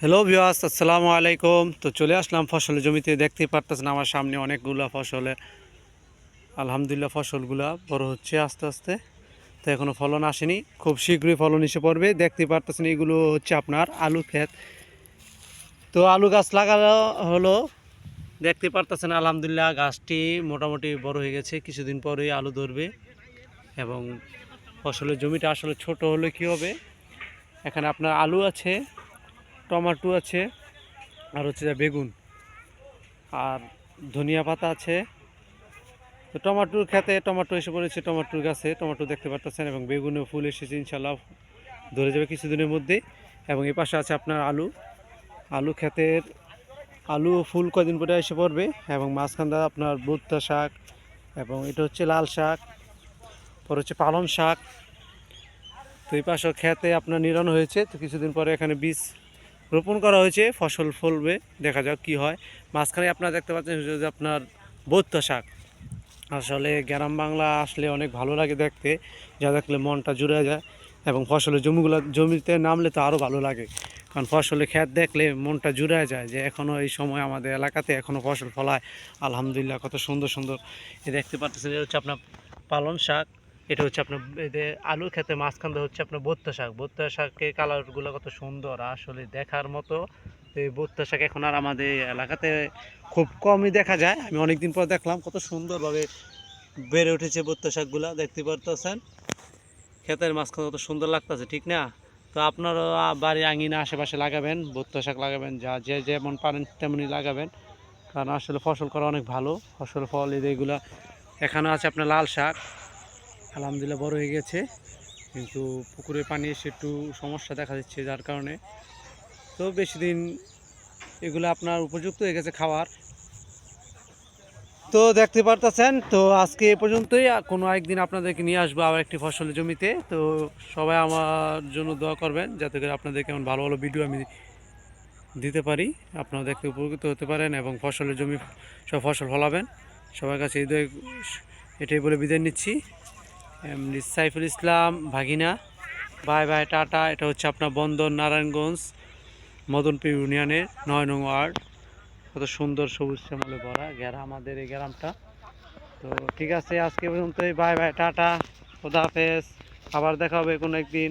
Hello viewers, আসসালামু আলাইকুম। তো চলে আসলাম ফসলের জমিতে। দেখতেই পারতেছেন আমার সামনে অনেকগুলা ফসলে আলহামদুলিল্লাহ ফসলগুলা বড় হচ্ছে আস্তে আস্তে। তো এখনও ফলন আসেনি, খুব শীঘ্রই ফলন এসে পড়বে। দেখতেই পারতেছেন এগুলো হচ্ছে আপনার আলু ক্ষেত। তো আলু গাছ লাগানো হলো, দেখতে পারতেছেন আলহামদুলিল্লাহ গাছটি মোটামুটি বড় হয়ে গেছে। কিছুদিন পরেই আলু ধরবে এবং ফসলের জমিটা আসলে ছোট হলে কী হবে, এখানে আপনার আলু আছে, টমেটো আছে, আর হচ্ছে যে বেগুন আর ধনিয়া পাতা আছে। তো টমেটোর খেতে টমেটো এসে পড়েছে, টমেটোর গাছে টমেটো দেখতে পাচ্ছেন, এবং বেগুনেও ফুল এসেছে, ইনশাল্লাহ ধরে যাবে কিছুদিনের মধ্যে। এবং এই পাশে আছে আপনার আলু, আলু ক্ষেতের আলু ফুল কদিন পরে এসে পড়বে। এবং মাঝখানটা আপনার ভুট্টা শাক, এবং এটা হচ্ছে লাল শাক, পরে হচ্ছে পালং শাক। তো এই পাশে খেতে আপনার নিরানো হয়েছে, তো কিছুদিন পরে এখানে বীজ রোপণ করা হয়েছে, ফসল ফলবে, দেখা যাক কি হয়। মাঝখানে আপনারা দেখতে পাচ্ছেন যে আপনার ভুট্টা শাক। আসলে গ্রাম বাংলা আসলে অনেক ভালো লাগে দেখতে, যা দেখলে মনটা জুড়ে যায়। এবং ফসলের জমিতে নামলে তো আরও ভালো লাগে, কারণ ফসলের ক্ষেত দেখলে মনটা জুড়ে যায় যে এখনও এই সময় আমাদের এলাকাতে এখনও ফসল ফলায়। আলহামদুলিল্লাহ কত সুন্দর সুন্দর এ দেখতে পাচ্ছেন। এটা হচ্ছে আপনার পালং শাক, এটা হচ্ছে আপনার এদের আলুর ক্ষেতে মাঝখান দিয়ে হচ্ছে আপনার ভুট্টা শাক। ভুট্টা শাকের কালারগুলো কত সুন্দর, আসলে দেখার মতো। এই ভুট্টা শাক এখন আর আমাদের এলাকাতে খুব কমই দেখা যায়। আমি অনেকদিন পর দেখলাম, কত সুন্দরভাবে বেড়ে উঠেছে ভুট্টা শাকগুলা, দেখতে পারতেছেন। ক্ষেতের মাঝখানে কত সুন্দর লাগতেছে, ঠিক না? তো আপনারও বাড়ি আঙিনা আশেপাশে লাগাবেন, ভুট্টা শাক লাগাবেন, যা যে যেমন পারেন তেমনই লাগাবেন, কারণ আসলে ফসল করা অনেক ভালো। ফসল ফল এগুলা। এখানে আছে আপনার লাল শাক, আলহামদুলিল্লাহ বড় হয়ে গেছে, কিন্তু পুকুরের পানি এসে একটু সমস্যা দেখা যাচ্ছে, যার কারণে তো বেশি দিন এগুলো আপনার উপযুক্ত হয়ে গেছে খাওয়ার। তো দেখতে পারতেছেন, তো আজকে এ পর্যন্তই। কোনো একদিন আপনাদেরকে নিয়ে আসবো আবার একটি ফসলের জমিতে। তো সবাই আমার জন্য দোয়া করবেন, যাতে করে আপনাদেরকে এমন ভালো ভালো ভিডিও আমি দিতে পারি, আপনারা দেখতে উপকৃত হতে পারেন এবং ফসলের জমি সব ফসল ফলাবেন। সবার কাছে এটাই বলে বিদায় নিচ্ছি। সাইফুল ইসলাম ভাগিনা, বাই বাই, টাটা। এটা হচ্ছে আপনার বন্দর নারায়ণগঞ্জ, মদনপুর ইউনিয়নের 9 নং ওয়ার্ড। কত সুন্দর সবুজ শ্যামলে ভরা গ্রাম আমাদের এই গ্রামটা। তো ঠিক আছে, আজকে পর্যন্তই। বাই বাই, টাটা, খোদা হাফেজ। আবার দেখা হবে কোনো একদিন।